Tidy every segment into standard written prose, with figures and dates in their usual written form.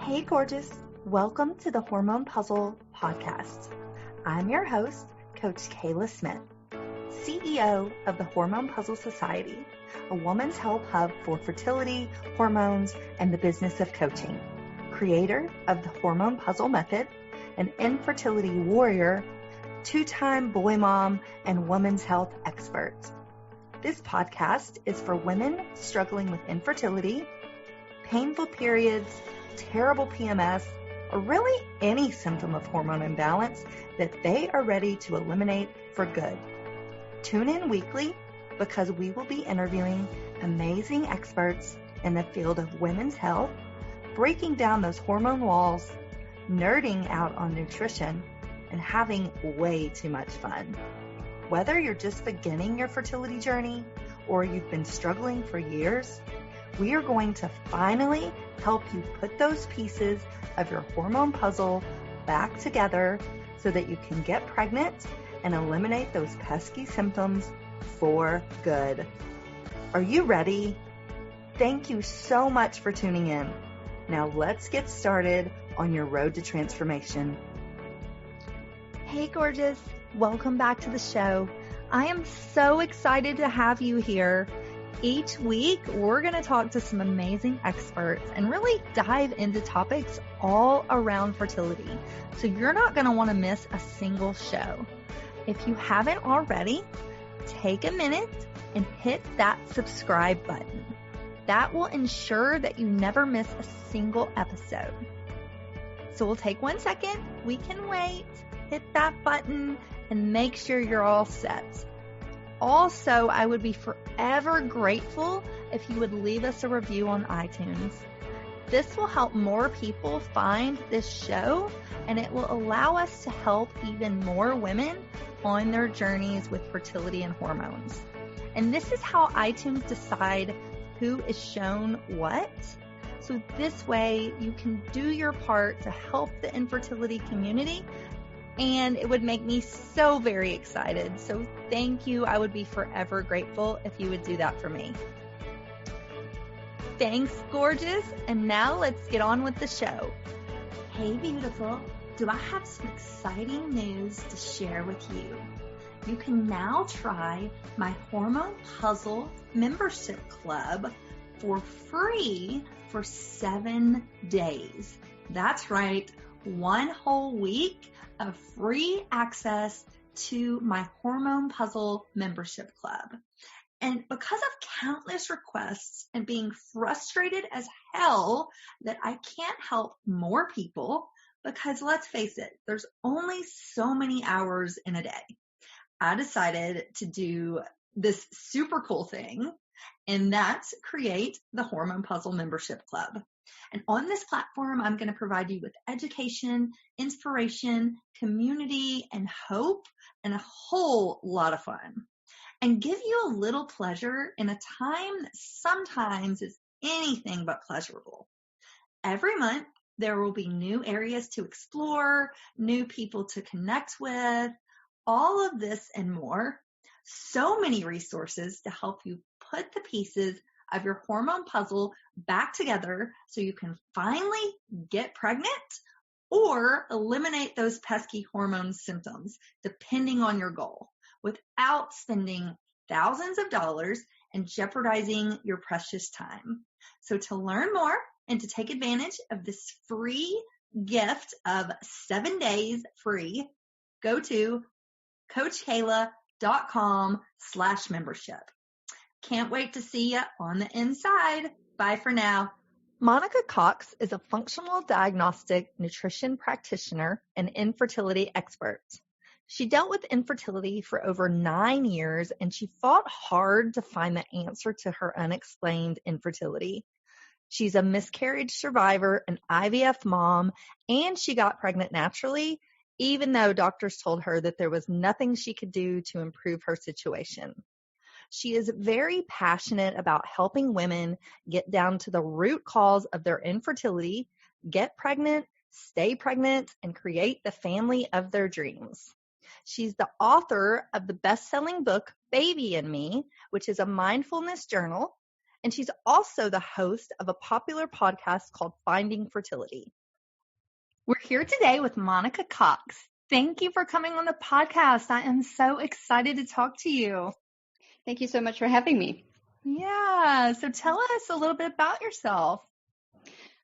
Hey, gorgeous. Welcome to the Hormone P.U.Z.Z.L.E Podcast. I'm your host, Coach Kayla Smith, CEO of the Hormone P.U.Z.Z.L Society, a woman's health hub for fertility, hormones, and the business of coaching, creator of the Hormone P.U.Z.Z.L method, an infertility warrior, two-time boy mom, and women's health expert. This podcast is for women struggling with infertility, painful periods, terrible PMS, or really any symptom of hormone imbalance that they are ready to eliminate for good. Tune in weekly because we will be interviewing amazing experts in the field of women's health, breaking down those hormone walls, nerding out on nutrition, and having way too much fun. Whether you're just beginning your fertility journey or you've been struggling for years, we are going to finally help you put those pieces of your hormone puzzle back together so that you can get pregnant and eliminate those pesky symptoms for good. Are you ready? Thank you so much for tuning in. Now let's get started on your road to transformation. Hey, gorgeous. Welcome back to the show. I am so excited to have you here. Each week, we're going to talk to some amazing experts and really dive into topics all around fertility. So you're not going to want to miss a single show. If you haven't already, take a minute and hit that subscribe button. That will ensure that you never miss a single episode. So we'll take 1 second. We can wait. Hit that button and make sure you're all set. Also, I would be forever grateful if you would leave us a review on iTunes. This will help more people find this show, and it will allow us to help even more women on their journeys with fertility and hormones. And this is how iTunes decide who is shown what. So this way you can do your part to help the infertility community, and it would make me so very excited. So thank you. I would be forever grateful if you would do that for me. Thanks, gorgeous. And now let's get on with the show. Hey, beautiful. Do I have some exciting news to share with you? You can now try my Hormone P.U.Z.Z.L membership club for free for 7 days. That's right. 1 whole week of free access to my Hormone P.U.Z.Z.L membership club. And because of countless requests and being frustrated as hell that I can't help more people, because let's face it, there's only so many hours in a day, I decided to do this super cool thing, and that's create the Hormone P.U.Z.Z.L membership club. And on this platform, I'm going to provide you with education, inspiration, community, and hope, and a whole lot of fun. And give you a little pleasure in a time that sometimes is anything but pleasurable. Every month, there will be new areas to explore, new people to connect with, all of this and more. So many resources to help you put the pieces of your Hormone P.U.Z.Z.L back together so you can finally get pregnant or eliminate those pesky hormone symptoms, depending on your goal, without spending thousands of dollars and jeopardizing your precious time. So to learn more and to take advantage of this free gift of 7 days free, go to CoachKayla.com/membership. Can't wait to see you on the inside. Bye for now. Monica Cox is a functional diagnostic nutrition practitioner and infertility expert. She dealt with infertility for over 9 years, and she fought hard to find the answer to her unexplained infertility. She's a miscarriage survivor, an IVF mom, and she got pregnant naturally, even though doctors told her that there was nothing she could do to improve her situation. She is very passionate about helping women get down to the root cause of their infertility, get pregnant, stay pregnant, and create the family of their dreams. She's the author of the best-selling book, Baby and Me, which is a mindfulness journal, and she's also the host of a popular podcast called Finding Fertility. We're here today with Monica Cox. Thank you for coming on the podcast. I am so excited to talk to you. Thank you so much for having me. Yeah. So tell us a little bit about yourself.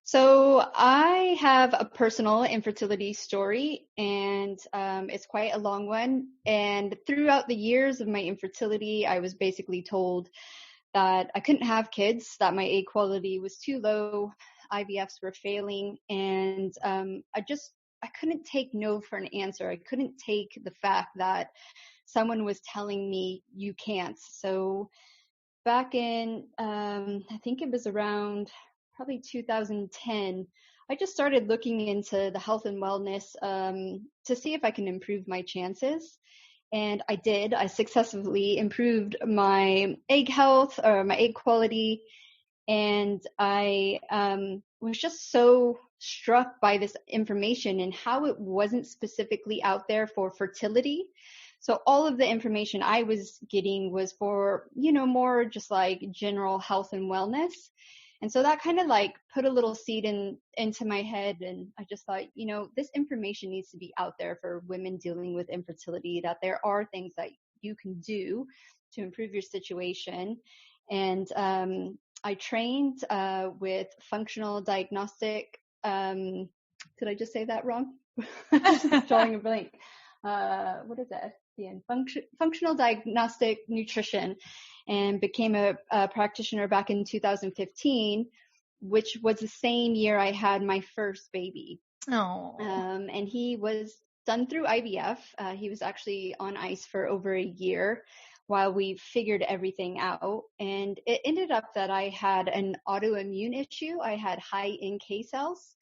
So I have a personal infertility story, and it's quite a long one. And throughout the years of my infertility, I was basically told that I couldn't have kids, that my egg quality was too low, IVFs were failing, and I couldn't take no for an answer. I couldn't take the fact that someone was telling me you can't. So back in, I think it was around probably 2010, I just started looking into the health and wellness to see if I can improve my chances. And I did. I successfully improved my egg health or my egg quality. And I was just so struck by this information and how it wasn't specifically out there for fertility. So all of the information I was getting was for, more just like general health and wellness. And so that kind of like put a little seed into my head. And I just thought, this information needs to be out there for women dealing with infertility, that there are things that you can do to improve your situation. And I trained with functional diagnostic. Did I just say that wrong? Just drawing a blank. What is that? Functional diagnostic nutrition, and became a practitioner back in 2015, which was the same year I had my first baby. Oh. And he was done through IVF. He was actually on ice for over a year while we figured everything out. And it ended up that I had an autoimmune issue. I had high NK cells.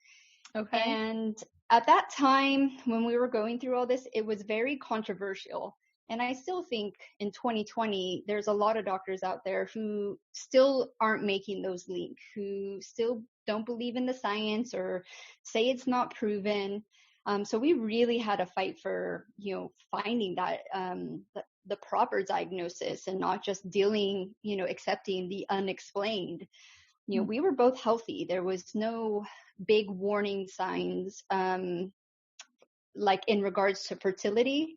Okay. And at that time, when we were going through all this, it was very controversial. And I still think in 2020, there's a lot of doctors out there who still aren't making those links, who still don't believe in the science or say it's not proven. So we really had to fight for, finding that the proper diagnosis and not just dealing, accepting the unexplained. We were both healthy. There was no big warning signs, like in regards to fertility.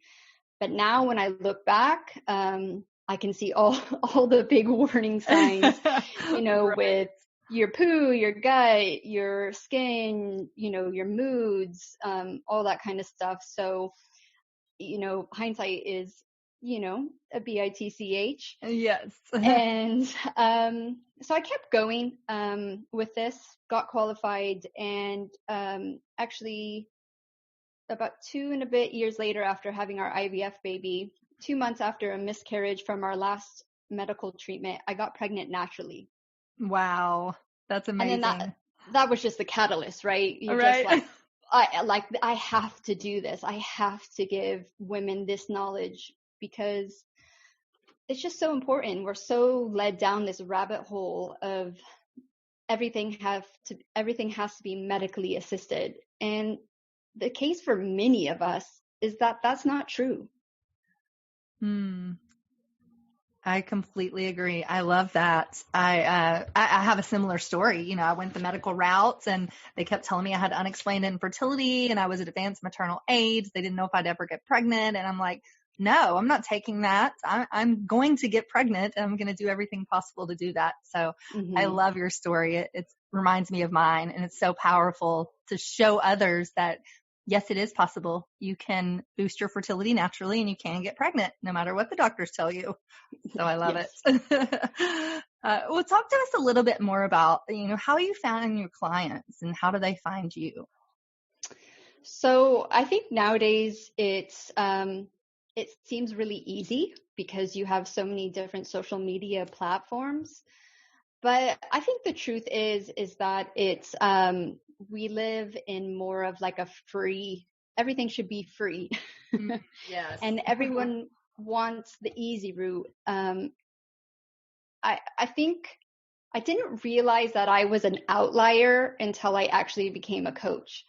But now when I look back, I can see all the big warning signs, Right. with your poo, your gut, your skin, your moods, all that kind of stuff. So, hindsight is, a BITCH. Yes. And so I kept going with this, got qualified, and actually about 2 and a bit years later, after having our IVF baby, 2 months after a miscarriage from our last medical treatment, I got pregnant naturally. Wow. That's amazing. And then that was just the catalyst, right? You're right. just I have to do this. I have to give women this knowledge because it's just so important. We're so led down this rabbit hole of everything has to be medically assisted. And the case for many of us is that that's not true. I completely agree. I love that. I have a similar story. I went the medical route and they kept telling me I had unexplained infertility and I was at advanced maternal age. They didn't know if I'd ever get pregnant. And I'm like, no, I'm not taking that. I'm going to get pregnant and I'm going to do everything possible to do that. So I love your story. It reminds me of mine, and it's so powerful to show others that yes, it is possible. You can boost your fertility naturally and you can get pregnant no matter what the doctors tell you. So I love it. Well, talk to us a little bit more about, how you found your clients and how do they find you? So I think nowadays it seems really easy because you have so many different social media platforms. But I think the truth is that it's, we live in more of like a free, everything should be free. Yes. And everyone wants the easy route. I think I didn't realize that I was an outlier until I actually became a coach.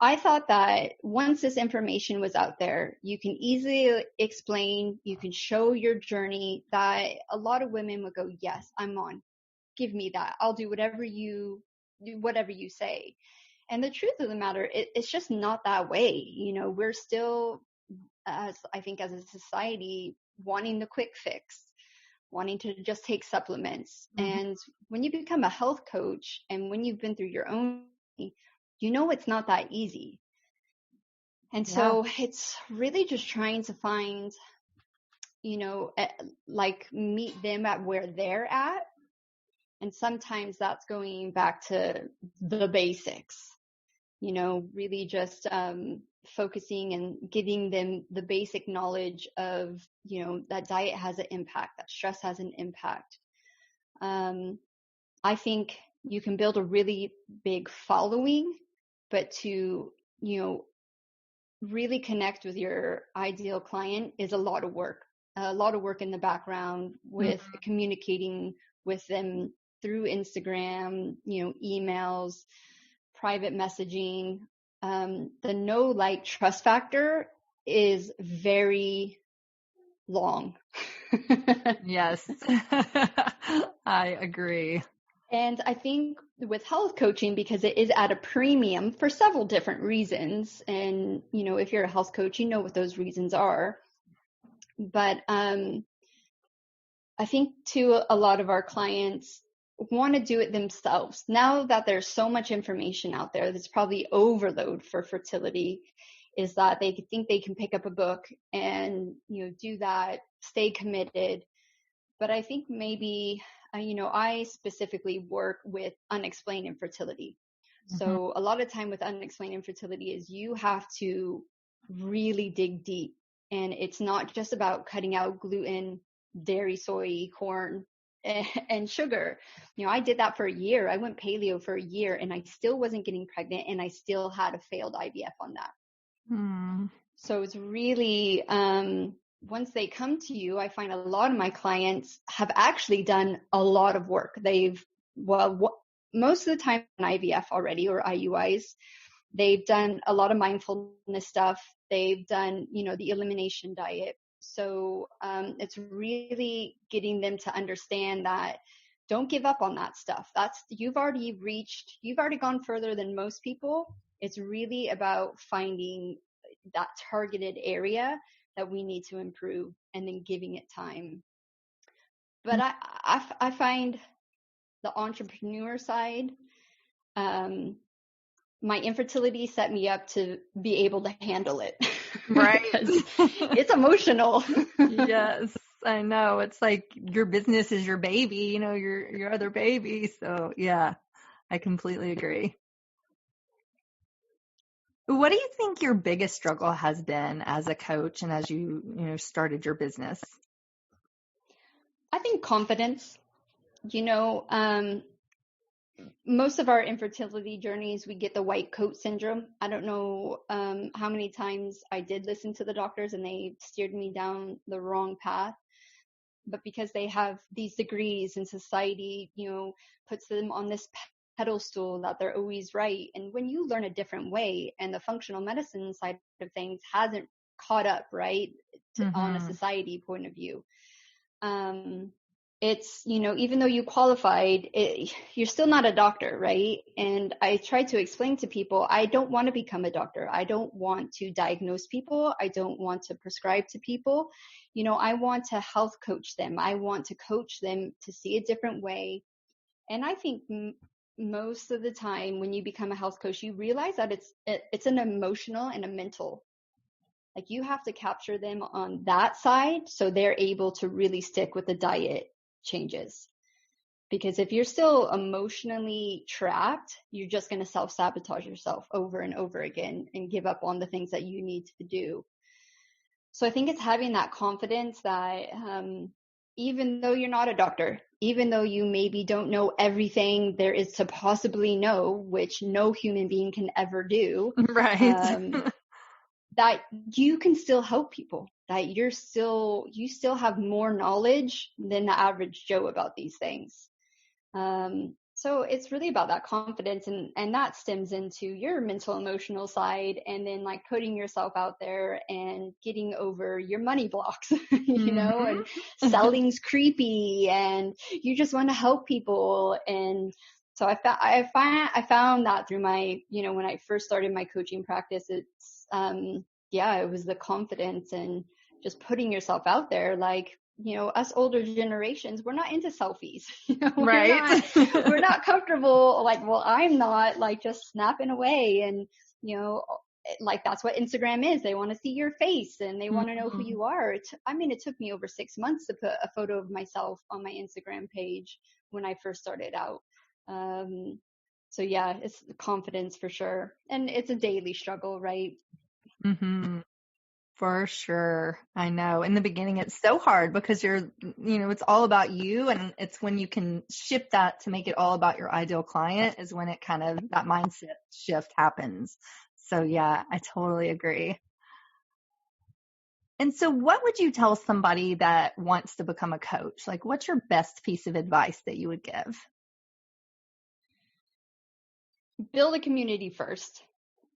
I thought that once this information was out there, you can easily explain, you can show your journey, that a lot of women would go, yes, I'm on. give me that. I'll do whatever you say. And the truth of the matter, it's just not that way. You know, we're still, I think as a society, wanting the quick fix, wanting to just take supplements. Mm-hmm. And when you become a health coach and when you've been through your own, you know, it's not that easy. And so it's really just trying to find, you know, like meet them at where they're at. And sometimes that's going back to the basics, you know, really just focusing and giving them the basic knowledge of, you know, that diet has an impact, that stress has an impact. I think you can build a really big following, but to, you know, really connect with your ideal client is a lot of work in the background with communicating with them through Instagram, you know, emails, private messaging. The know, like, trust factor is very long. Yes, I agree. And I think with health coaching, because it is at a premium for several different reasons, and, you know, if you're a health coach, you know what those reasons are. But I think too, a lot of our clients want to do it themselves. Now that there's so much information out there, that's probably overload for fertility, is that they think they can pick up a book and, you know, do that, stay committed. But I think maybe, you know, I specifically work with unexplained infertility. So a lot of time with unexplained infertility is you have to really dig deep. And it's not just about cutting out gluten, dairy, soy, corn, and sugar. You know, I did that for a year. I went paleo for a year and I still wasn't getting pregnant, and I still had a failed IVF on that. So it's really, once they come to you, I find a lot of my clients have actually done a lot of work. Most of the time in IVF already, or IUIs, they've done a lot of mindfulness stuff. They've done, you know, the elimination diet. So it's really getting them to understand that don't give up on that stuff. You've already gone further than most people. It's really about finding that targeted area that we need to improve and then giving it time. But I find the entrepreneur side, my infertility set me up to be able to handle it. Right. It's emotional. Yes, I know. It's like your business is your baby, you know, your other baby. So yeah, I completely agree. What do you think your biggest struggle has been as a coach and as you know, started your business? I think confidence. You know, most of our infertility journeys, we get the white coat syndrome. I don't know how many times I did listen to the doctors and they steered me down the wrong path. But because they have these degrees and society, you know, puts them on this pedestal that they're always right. And when you learn a different way and the functional medicine side of things hasn't caught up, right, on a society point of view, it's, you know, even though you qualified, you're still not a doctor, right? And I try to explain to people, I don't want to become a doctor. I don't want to diagnose people. I don't want to prescribe to people. You know, I want to health coach them. I want to coach them to see a different way. And I think most of the time when you become a health coach, you realize that it's an emotional and a mental. Like, you have to capture them on that side so they're able to really stick with the diet changes. Because if you're still emotionally trapped, you're just going to self-sabotage yourself over and over again and give up on the things that you need to do. So I think it's having that confidence that even though you're not a doctor, even though you maybe don't know everything there is to possibly know, which no human being can ever do, right? that you can still help people, that you still have more knowledge than the average Joe about these things. So it's really about that confidence, and that stems into your mental emotional side, and then like putting yourself out there and getting over your money blocks, and selling's creepy and you just want to help people. And so I found that through my, when I first started my coaching practice, it's, it was the confidence and just putting yourself out there. Like, us older generations, we're not into selfies. Right. We're not comfortable. Like, well, I'm not, like, just snapping away. And, like, that's what Instagram is. They want to see your face and they want to know who you are. It took me over 6 months to put a photo of myself on my Instagram page when I first started out. So yeah, it's confidence for sure. And it's a daily struggle, right? Mm-hmm. For sure. I know. In the beginning, it's so hard because it's all about you. And it's when you can shift that to make it all about your ideal client is when it kind of, that mindset shift happens. So yeah, I totally agree. And so what would you tell somebody that wants to become a coach? Like, what's your best piece of advice that you would give? Build a community first.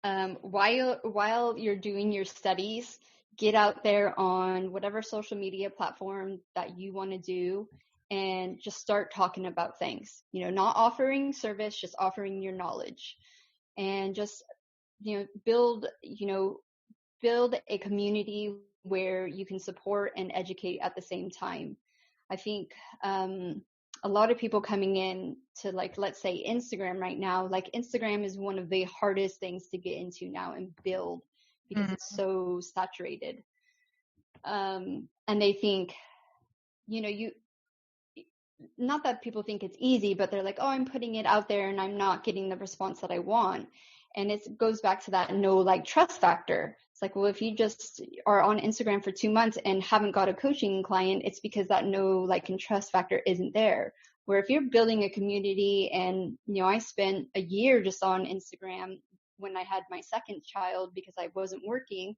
While you're doing your studies, get out there on whatever social media platform that you want to do and just start talking about things, not offering service, just offering your knowledge, and just, build a community where you can support and educate at the same time. I think, a lot of people coming in to, like, let's say Instagram right now, like Instagram is one of the hardest things to get into now and build because it's so saturated. And they think, not that people think it's easy, but they're like, oh, I'm putting it out there and I'm not getting the response that I want. And it goes back to that no like trust factor. It's like, well, if you just are on Instagram for 2 months and haven't got a coaching client, it's because that no like and trust factor isn't there. Where if you're building a community, and, I spent a year just on Instagram when I had my second child because I wasn't working,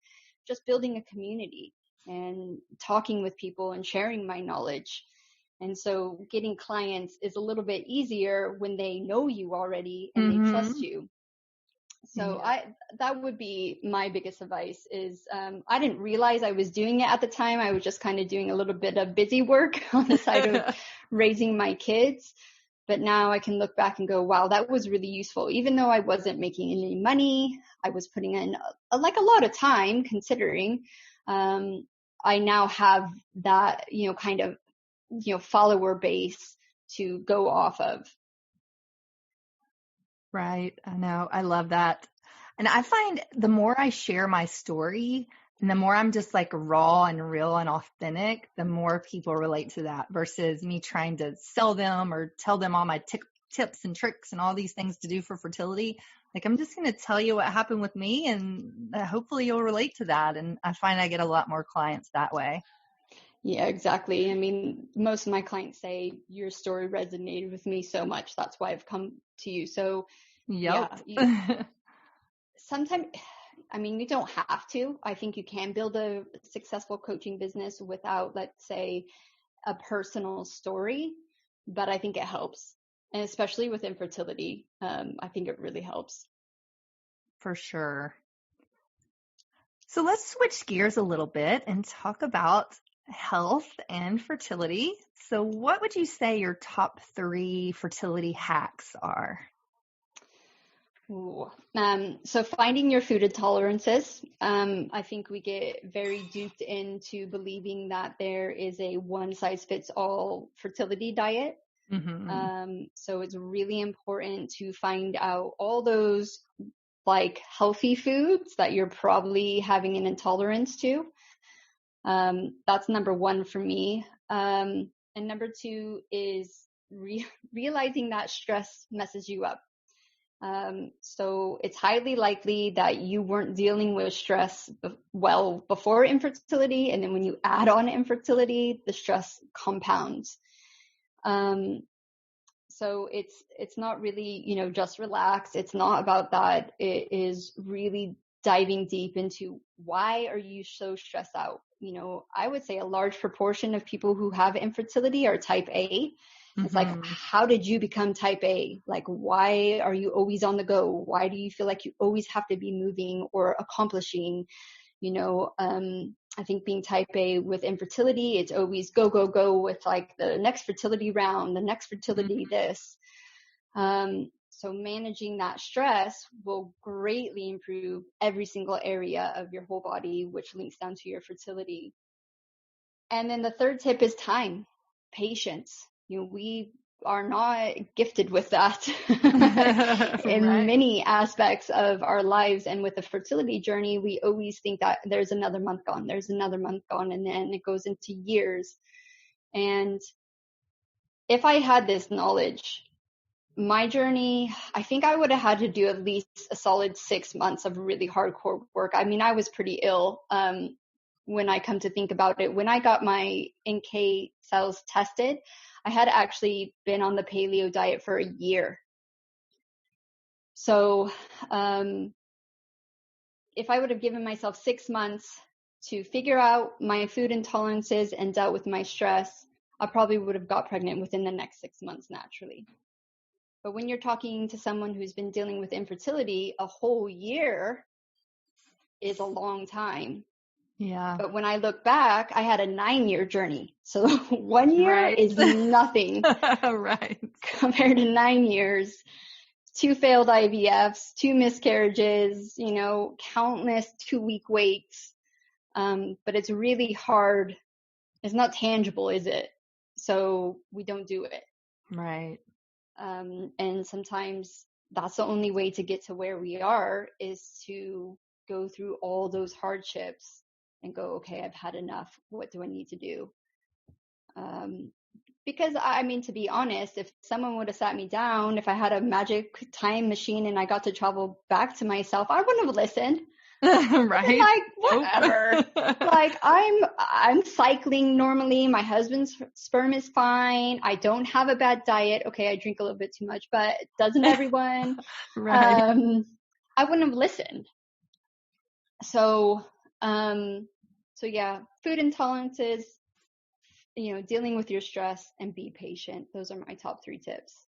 just building a community and talking with people and sharing my knowledge. And so getting clients is a little bit easier when they know you already and they trust you. So that would be my biggest advice is, I didn't realize I was doing it at the time. I was just kind of doing a little bit of busy work on the side of raising my kids. But now I can look back and go, wow, that was really useful. Even though I wasn't making any money, I was putting in a lot of time considering, I now have that, kind of, follower base to go off of. Right. I know. I love that. And I find the more I share my story and the more I'm just like raw and real and authentic, the more people relate to that versus me trying to sell them or tell them all my tips and tricks and all these things to do for fertility. Like, I'm just going to tell you what happened with me and hopefully you'll relate to that. And I find I get a lot more clients that way. Yeah, exactly. I mean, most of my clients say your story resonated with me so much. That's why I've come to you. So yep. Sometimes, you don't have to. I think you can build a successful coaching business without, let's say, a personal story, but I think it helps. And especially with infertility, I think it really helps. For sure. So let's switch gears a little bit and talk about health and fertility. So what would you say your top 3 fertility hacks are? So finding your food intolerances. I think we get very duped into believing that there is a one size fits all fertility diet. So it's really important to find out all those like healthy foods that you're probably having an intolerance to. That's number 1 for me. And number 2 is realizing that stress messes you up. So it's highly likely that you weren't dealing with stress before infertility. And then when you add on infertility, the stress compounds. So it's not really, just relax. It's not about that. It is really diving deep into why are you so stressed out? I would say a large proportion of people who have infertility are type A. It's like, how did you become type A? Like, why are you always on the go? Why do you feel like you always have to be moving or accomplishing? I think being type A with infertility, it's always go, go, go with like the next fertility round, the next fertility this. So managing that stress will greatly improve every single area of your whole body, which links down to your fertility. And then the third tip is time, patience. We are not gifted with that in many aspects of our lives. And with the fertility journey, we always think that there's another month gone, and then it goes into years. And if I had this knowledge, my journey, I think I would have had to do at least a solid 6 months of really hardcore work. I mean, I was pretty ill. When I come to think about it, when I got my NK cells tested, I had actually been on the paleo diet for a year. So if I would have given myself 6 months to figure out my food intolerances and dealt with my stress, I probably would have got pregnant within the next 6 months naturally. But when you're talking to someone who's been dealing with infertility, a whole year is a long time. Yeah. But when I look back, I had a 9-year journey. So 1 year is nothing compared to 9 years. 2 failed IVFs, 2 miscarriages, countless 2-week waits. But it's really hard. It's not tangible, is it? So we don't do it. Right. And sometimes that's the only way to get to where we are, is to go through all those hardships and go, okay, I've had enough. What do I need to do? Because to be honest, if someone would have sat me down, if I had a magic time machine and I got to travel back to myself, I wouldn't have listened. Right. Like, whatever. Like, I'm cycling normally. My husband's sperm is fine. I don't have a bad diet. Okay, I drink a little bit too much, but doesn't everyone? Right. I wouldn't have listened. So yeah, food intolerances, dealing with your stress, and be patient. Those are my top 3 tips.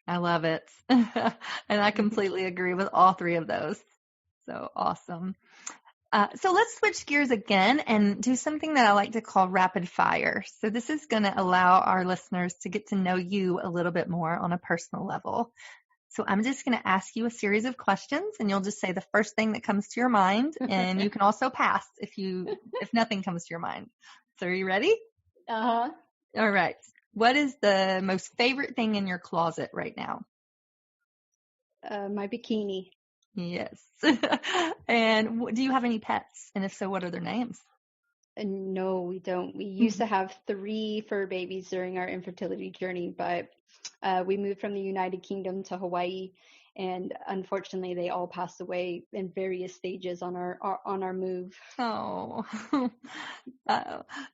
I love it. And I completely agree with all 3 of those. So awesome. So let's switch gears again and do something that I like to call rapid fire. So this is going to allow our listeners to get to know you a little bit more on a personal level. So I'm just going to ask you a series of questions, and you'll just say the first thing that comes to your mind, and you can also pass if nothing comes to your mind. So are you ready? Uh-huh. All right. What is the most favorite thing in your closet right now? My bikini. Yes. And do you have any pets? And if so, what are their names? No, we don't. We used to have 3 fur babies during our infertility journey, but we moved from the United Kingdom to Hawaii, and unfortunately, they all passed away in various stages on our move. Oh.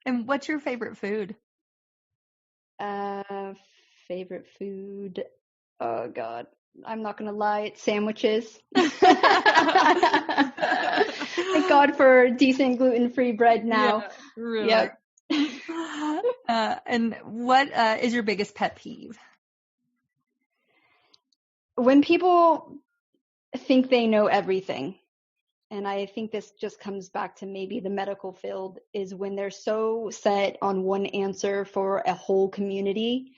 And what's your favorite food? Favorite food? Oh God, I'm not gonna lie, it's sandwiches. Thank God for decent gluten-free bread now. Yeah, really. Yep. And what is your biggest pet peeve? When people think they know everything, and I think this just comes back to maybe the medical field, is when they're so set on one answer for a whole community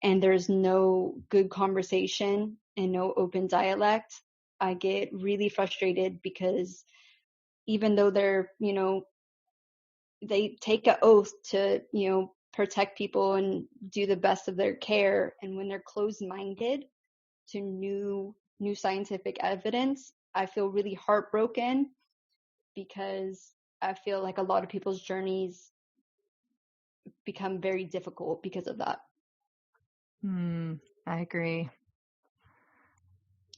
and there's no good conversation and no open dialect. I get really frustrated because even though they're, they take an oath to, protect people and do the best of their care, and when they're closed-minded to new scientific evidence, I feel really heartbroken, because I feel like a lot of people's journeys become very difficult because of that. I agree.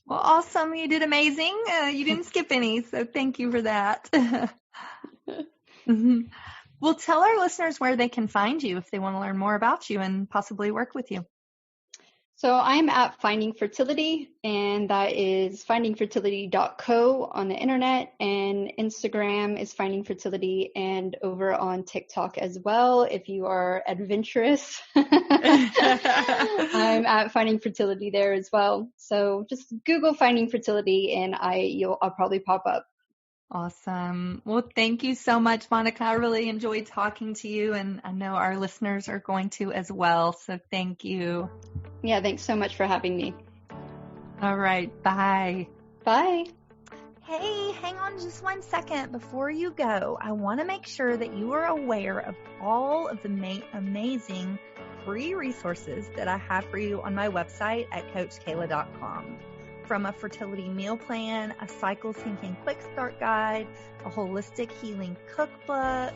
Well, awesome. You did amazing. You didn't skip any, so thank you for that. Well, tell our listeners where they can find you if they want to learn more about you and possibly work with you. So I'm at Finding Fertility, and that is findingfertility.co on the internet, and Instagram is Finding Fertility, and over on TikTok as well. If you are adventurous, I'm at Finding Fertility there as well. So just Google Finding Fertility, and I'll probably pop up. Awesome. Well, thank you so much, Monica. I really enjoyed talking to you, and I know our listeners are going to as well. So thank you. Yeah, thanks so much for having me. All right. Bye. Bye. Hey, hang on just 1 second before you go. I want to make sure that you are aware of all of the amazing free resources that I have for you on my website at CoachKayla.com. From a fertility meal plan, a cycle syncing quick start guide, a holistic healing cookbook,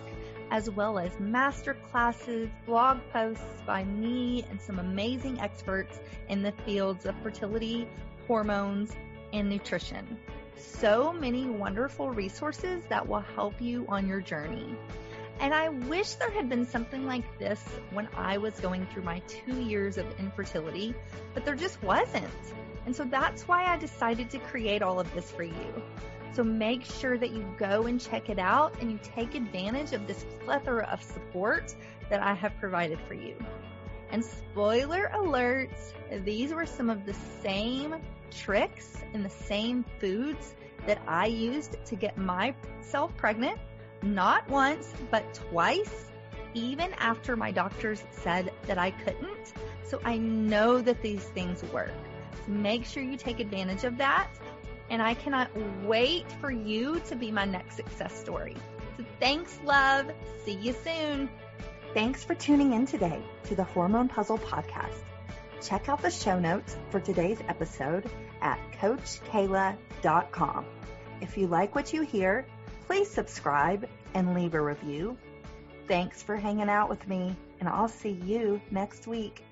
as well as master classes, blog posts by me and some amazing experts in the fields of fertility, hormones, and nutrition. So many wonderful resources that will help you on your journey. And I wish there had been something like this when I was going through my 2 years of infertility, but there just wasn't. And so that's why I decided to create all of this for you. So make sure that you go and check it out and you take advantage of this plethora of support that I have provided for you. And spoiler alert, these were some of the same tricks and the same foods that I used to get myself pregnant, not once, but twice, even after my doctors said that I couldn't. So I know that these things work. Make sure you take advantage of that. And I cannot wait for you to be my next success story. So thanks, love. See you soon. Thanks for tuning in today to the Hormone Puzzle Podcast. Check out the show notes for today's episode at CoachKayla.com. If you like what you hear, please subscribe and leave a review. Thanks for hanging out with me, and I'll see you next week.